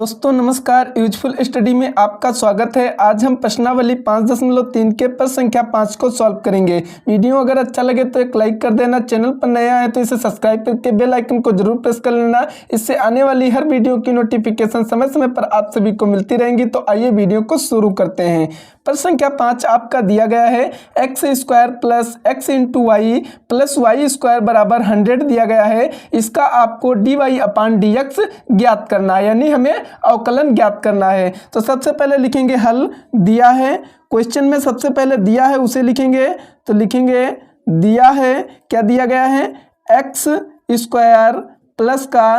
दोस्तों नमस्कार, useful study में आपका स्वागत है। आज हम प्रश्नावली 5.3 के प्रश्न संख्या 5 को सॉल्व करेंगे। वीडियो अगर अच्छा लगे तो एक लाइक कर देना, चैनल पर नया है तो इसे सब्सक्राइब करके बेल आइकन को जरूर प्रेस कर लेना। इससे आने वाली हर वीडियो की नोटिफिकेशन समय समय पर आप सभी को मिलती रहेंगी। तो आइए वीडियो को शुरू करते हैं। प्रश्न संख्या 5 आपका दिया गया है X square plus X into Y plus Y square बराबर 100 दिया गया है। इसका आपको D Y upon D X ज्ञात करना है, यानी हमें अवकलन ज्ञात करना है। तो सबसे पहले लिखेंगे हल दिया है, क्वेश्चन में सबसे पहले दिया है उसे लिखेंगे। तो लिखेंगे दिया है, क्या दिया गया है, एक्स स्क्वायर प्लस का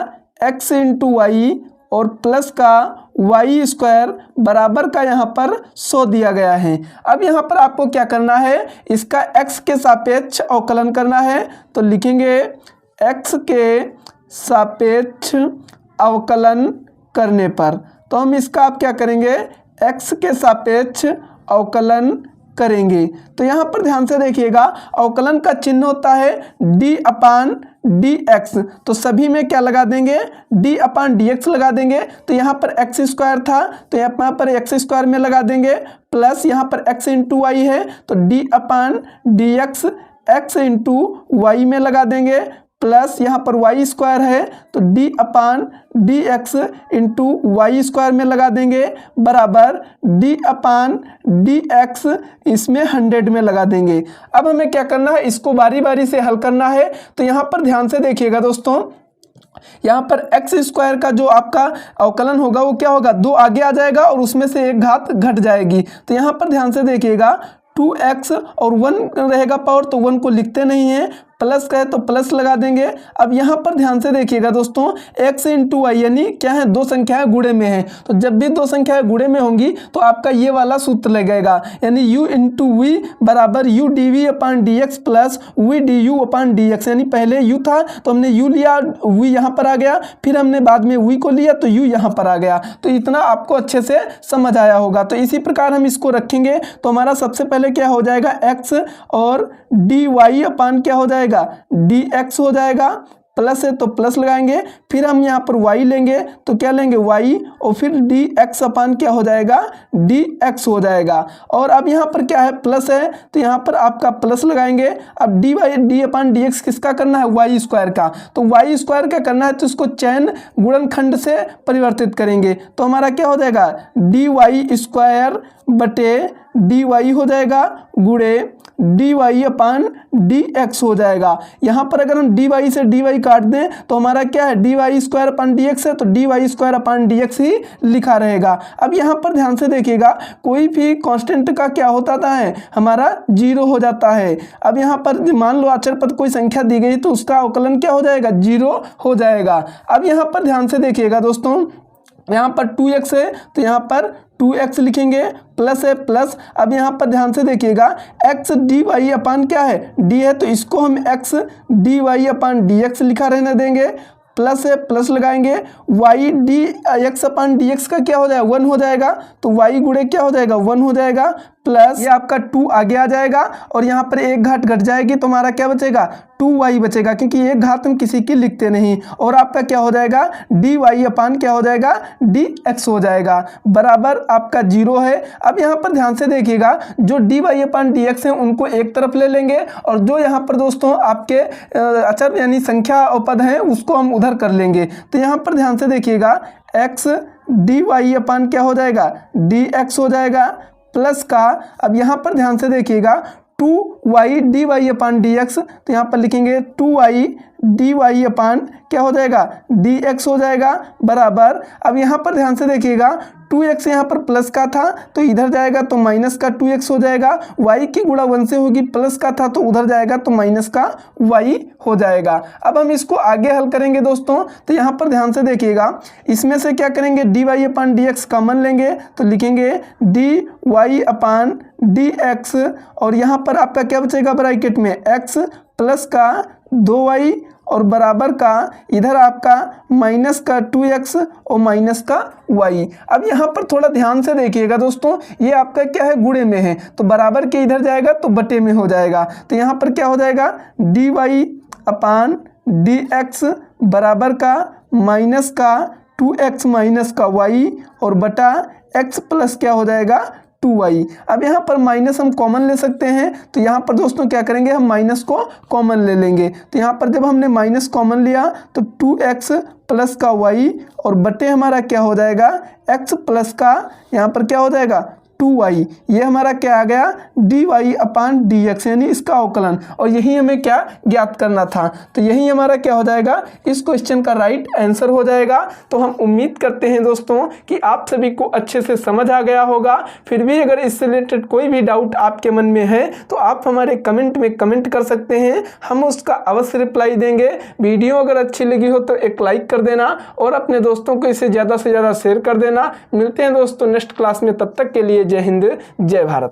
एक्स इंटू वाई और प्लस का वाई स्क्वायर बराबर का यहाँ पर 100 दिया गया है। अब यहाँ पर आपको क्या करना है, इसका x के सापेक्ष अवकलन करना है। तो लिखेंगे x के सापेक्ष अवकलन करने पर, तो हम इसका आप क्या करेंगे, x के सापेक्ष अवकलन करेंगे। तो यहाँ पर ध्यान से देखिएगा, अवकलन का चिन्ह होता है d अपान डी एक्स। तो सभी में क्या लगा देंगे, d अपान डी एक्स लगा देंगे। तो यहाँ पर एक्स स्क्वायर था तो यहाँ पर एक्स स्क्वायर में लगा देंगे, प्लस यहाँ पर x इंटू वाई है तो d upon D X X into Y में लगा देंगे, प्लस यहाँ पर वाई स्क्वायर है तो d upon D X into Y square में लगा देंगे, बराबर d अपान डी एक्स इसमें 100 में लगा देंगे। अब हमें क्या करना है, इसको बारी बारी से हल करना है। तो यहाँ पर ध्यान से देखिएगा दोस्तों, यहाँ पर एक्स स्क्वायर का जो आपका अवकलन होगा वो क्या होगा, 2 आगे आ जाएगा और उसमें से एक घात घट जाएगी। तो यहाँ पर ध्यान से देखिएगा 2x और 1 रहेगा पावर, तो 1 को लिखते नहीं है, प्लस का है तो प्लस लगा देंगे। अब यहाँ पर ध्यान से देखिएगा दोस्तों, x इंटू वाई यानी क्या है, 2 संख्याएं गुणे में है। तो जब भी 2 संख्याएं गुणे में होंगी तो आपका ये वाला सूत्र लगेगा, यानी u इंटू वी बराबर u D V upon D X plus V D U upon D X. यानी पहले u था तो हमने u लिया, v यहाँ पर आ गया, फिर हमने बाद में v को लिया तो u यहाँ पर आ गया। तो इतना आपको अच्छे से समझ आया होगा। तो इसी प्रकार हम इसको रखेंगे तो हमारा सबसे पहले क्या हो जाएगा, x और डी वाई अपान क्या हो जाएगा, डी एक्स हो जाएगा, प्लस है तो प्लस लगाएंगे, फिर हम यहाँ पर y लेंगे तो क्या लेंगे y और फिर डी एक्स अपान क्या हो जाएगा, डी एक्स हो जाएगा। और अब यहाँ पर क्या है, प्लस है तो यहाँ पर आपका प्लस लगाएंगे। अब डी वाई डी अपान डी एक्स किसका करना है, वाई स्क्वायर का। तो वाई स्क्वायर का करना है तो इसको चैन गुणनखंड से परिवर्तित करेंगे। तो हमारा क्या हो जाएगा, डी वाई स्क्वायर बटे डी वाई हो जाएगा गुणे D Y upon D X हो जाएगा। यहाँ पर अगर हम डी वाई से डी वाई काट दें तो हमारा क्या है, D Y square upon D X है तो D Y square upon D X ही लिखा रहेगा। अब यहाँ पर ध्यान से देखिएगा, कोई भी कांस्टेंट का क्या होता है, हमारा 0 हो जाता है। अब यहाँ पर मान लो अचर पद कोई संख्या दी गई तो उसका अवकलन क्या हो जाएगा, 0 हो जाएगा। अब यहाँ पर ध्यान से देखिएगा दोस्तों, यहाँ पर 2x है तो यहाँ पर 2x लिखेंगे, प्लस है प्लस। अब यहाँ पर ध्यान से देखिएगा, x डी वाई अपान क्या है, d है तो इसको हम x D Y upon D x लिखा रहने देंगे, प्लस है प्लस लगाएंगे। y डी एक्स अपान डी एक्स का क्या हो जाएगा, 1 हो जाएगा, तो y गुणे क्या हो जाएगा, 1 हो जाएगा, प्लस ये आपका 2 आगे आ जाएगा और यहाँ पर एक घात घट जाएगी तो हमारा क्या बचेगा, 2y बचेगा, क्योंकि एक घात हम किसी की लिखते नहीं। और आपका क्या हो जाएगा, डी वाई अपान क्या हो जाएगा, डी एक्स हो जाएगा, बराबर आपका 0 है। अब यहाँ पर ध्यान से देखिएगा, जो D Y upon D X है उनको एक तरफ ले लेंगे और जो यहाँ पर दोस्तों आपके अचर यानी संख्या और पद हैं उसको हम उधर कर लेंगे। तो यहाँ पर ध्यान से देखिएगा, एक्स डी वाई अपान क्या हो जाएगा, डी एक्स हो जाएगा, प्लस का अब यहाँ पर ध्यान से देखिएगा 2y D Y upon D x, तो यहाँ पर लिखेंगे 2y डी वाई अपान क्या हो जाएगा, डी एक्स हो जाएगा, बराबर। अब यहाँ पर ध्यान से देखिएगा 2x यहाँ पर प्लस का था तो इधर जाएगा तो माइनस का 2x हो जाएगा, y की गुणा 1 से होगी, प्लस का था तो उधर जाएगा तो माइनस का y हो जाएगा। अब हम इसको आगे हल करेंगे दोस्तों। तो यहाँ पर ध्यान से देखिएगा, इसमें से क्या करेंगे, D Y upon D x common लेंगे तो लिखेंगे D Y upon D x और यहाँ पर आपका क्या बचेगा, ब्रैकेट में x प्लस का 2y और बराबर का इधर आपका माइनस का 2x और माइनस का y। अब यहाँ पर थोड़ा ध्यान से देखिएगा दोस्तों, ये आपका क्या है, गुणे में है तो बराबर के इधर जाएगा तो बटे में हो जाएगा। तो यहाँ पर क्या हो जाएगा, D Y upon D x बराबर का माइनस का 2x माइनस का y और बटा x प्लस क्या हो जाएगा 2y। अब यहाँ पर माइनस हम कॉमन ले सकते हैं, तो यहाँ पर दोस्तों क्या करेंगे, हम माइनस को कॉमन ले लेंगे। तो यहाँ पर जब हमने माइनस कॉमन लिया तो 2x प्लस का y और बटे हमारा क्या हो जाएगा x प्लस का यहाँ पर क्या हो जाएगा 2y। ये हमारा क्या आ गया dy अपान dx, यानी इसका अवकलन, और यही हमें क्या ज्ञात करना था। तो यही हमारा क्या हो जाएगा, इस क्वेश्चन का राइट आंसर हो जाएगा। तो हम उम्मीद करते हैं दोस्तों कि आप सभी को अच्छे से समझ आ गया होगा। फिर भी अगर इससे रिलेटेड कोई भी डाउट आपके मन में है तो आप हमारे कमेंट में कमेंट कर सकते हैं, हम उसका अवश्य रिप्लाई देंगे। वीडियो अगर अच्छी लगी हो तो एक लाइक कर देना और अपने दोस्तों को इसे ज़्यादा से ज़्यादा शेयर कर देना। मिलते हैं दोस्तों नेक्स्ट क्लास में, तब तक के लिए जय हिंद जय भारत।